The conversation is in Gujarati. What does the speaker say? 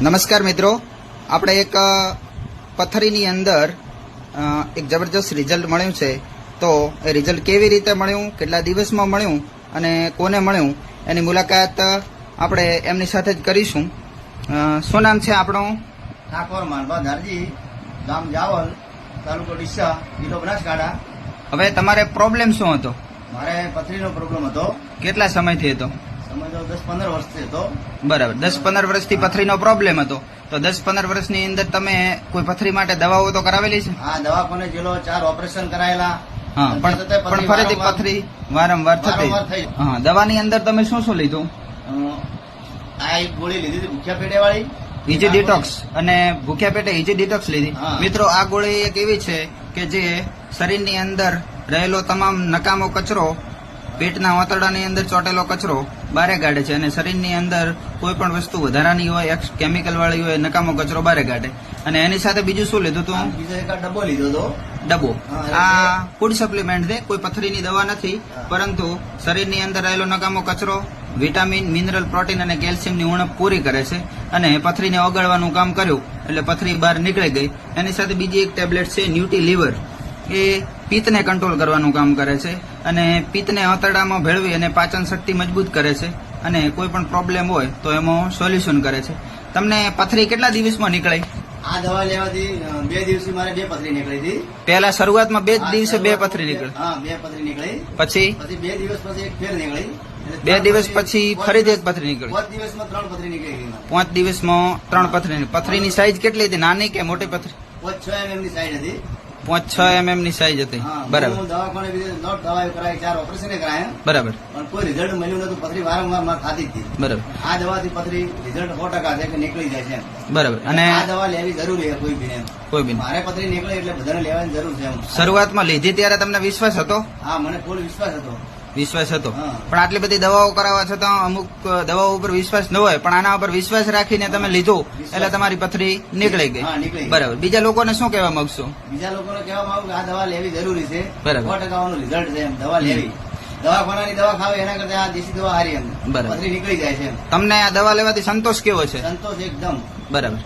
નમસ્કાર મિત્રો, આપણે એક પથરીની અંદર એક જબરજસ્ત રિઝલ્ટ મળ્યું છે. તો એ રિઝલ્ટ કેવી રીતે મળ્યું, કેટલા દિવસમાં મળ્યું અને કોને મળ્યું એની મુલાકાત આપણે એમની સાથે જ કરીશું. શું નામ છે આપણું? ઠાકોર માનભા ધારજી, ગામ જાવલ, તાલુકો ડીસા, જિલ્લો બનાસકાંઠા. હવે તમારે પ્રોબ્લેમ શું હતો? મારે પથરીનો પ્રોબ્લેમ હતો. કેટલા સમયથી હતો? સમય તો 10-15 વર્ષથી હતો. બરાબર, 10-15 વર્ષથી પથરીનો પ્રોબ્લેમ હતો. તો 10-15 વર્ષની અંદર તમે કોઈ પથરી માટે દવાઓ તો કરાવેલી છે? આ દવાખાને જેલો 4 ઓપરેશન કરાયેલા. હા, પણ ફરીથી પથરી વારંવાર થતી. હા, દવાની અંદર તમે શું શું લીધું? આ એક ગોળી લીધી હતી ભૂખ્યા પેટે વાળી, ઇઝી ડિટોક્સ અને ભૂખ્યા પેટે ઇઝી ડિટોક્સ લીધી. હા. મિત્રો, આ ગોળી એક એવી છે કે જે શરીરની અંદર રહેલો તમામ નકામો કચરો, પેટના આંતરડાની અંદર ચોટેલો કચરો બારે કાઢે છે અને શરીરની અંદર કોઈ પણ વસ્તુ વધારાની હોય, કેમિકલ વાળી હોય, નકામો કચરો બારે કાઢે. અને એની સાથે બીજું શું લીધું તું? બીજો એક ડબ્બો લીધો હતો. ડબ્બો. હા, આ ફૂડ સપ્લિમેન્ટ છે, કોઈ પથરીની દવા નથી, હા. પરંતુ શરીરની અંદર રહેલો નકામો કચરો, વિટામિન, મિનરલ, પ્રોટીન અને કેલ્શિયમની ઉણપ પૂરી કરે છે અને પથરીને ઓગાળવાનું કામ કર્યું એટલે પથરી બહાર નીકળી ગઈ. એની સાથે બીજી એક ટેબ્લેટ છે ન્યુટી લીવર. એ પિત્તને કંટ્રોલ કરવાનું કામ કરે છે અને પિત્તને આંતરડામાં ભેળવી અને પાચન શક્તિ મજબૂત કરે છે અને કોઈ પણ પ્રોબ્લેમ હોય તો એમાં સોલ્યુશન કરે છે. તમને પથરી કેટલા દિવસમાં નીકળી? આ દવા લેવાથી 2 દિવસથી મારે 2 પથરી નીકળી હતી. પહેલા શરૂઆતમાં 2 દિવસે 2 પથરી નીકળી, હા, 2 પથરી નીકળી. પછી પછી 2 દિવસ પછી એક ફેર નીકળી. 2 દિવસ પછી ફરીથી એક પથરી નીકળી. 5 દિવસમાં 3 પથરી નીકળી ગઈ. 5 દિવસમાં 3 પથરી. પથરીની સાઈઝ કેટલી હતી, નાની કે મોટી પથરી? 5-6 mm ની સાઈડ હતી. 5-6 mm ની સાઈઝ હતી. હા, બરાબર હું દવાખાને બીજે નોટ દવાઓ કરાવી, 4 ઓપરેશન કરાયા, બરાબર પણ કોઈ રિઝલ્ટ મળ્યું નતું. પથરી વારંવાર મારે થતી જ હતી. બરાબર આ દવાથી પથરી રિઝલ્ટ 100% છે કે નીકળી જાય છે એમ. બરાબર. અને આ દવા લેવી જરૂરી છે કોઈ બી એમ. કોઈ બી મારે પથરી નીકળે એટલે બધાને લેવાની જરૂર છે એમ. શરૂઆતમાં લીધી ત્યારે તમને વિશ્વાસ હતો? હા, મને ફૂલ વિશ્વાસ હતો. વિશ્વાસ હતો. હા. પણ આટલી બધી દવાઓ કરાવવા છતાં અમુક દવાઓ ઉપર વિશ્વાસ ન હોય, પણ આના ઉપર વિશ્વાસ રાખીને તમે લીધું એટલે તમારી પથરી નીકળી ગઈ. હા, નીકળી ગઈ. બરાબર. બીજા લોકોને શું કહેવા માંગશો? બીજા લોકોને કહેવામાં આવું કે આ દવા લેવી જરૂરી છે. બરાબર. 100% રિઝલ્ટ છે એમ. દવા લેવી, દવાખાનાની દવા ખાવે એના કરતા આ દેશી દવા હારી એમ. બરાબર. પથરી નીકળી જાય છે એમ. તમને આ દવા લેવાથી સંતોષ કેવો છે? સંતોષ એકદમ. બરાબર.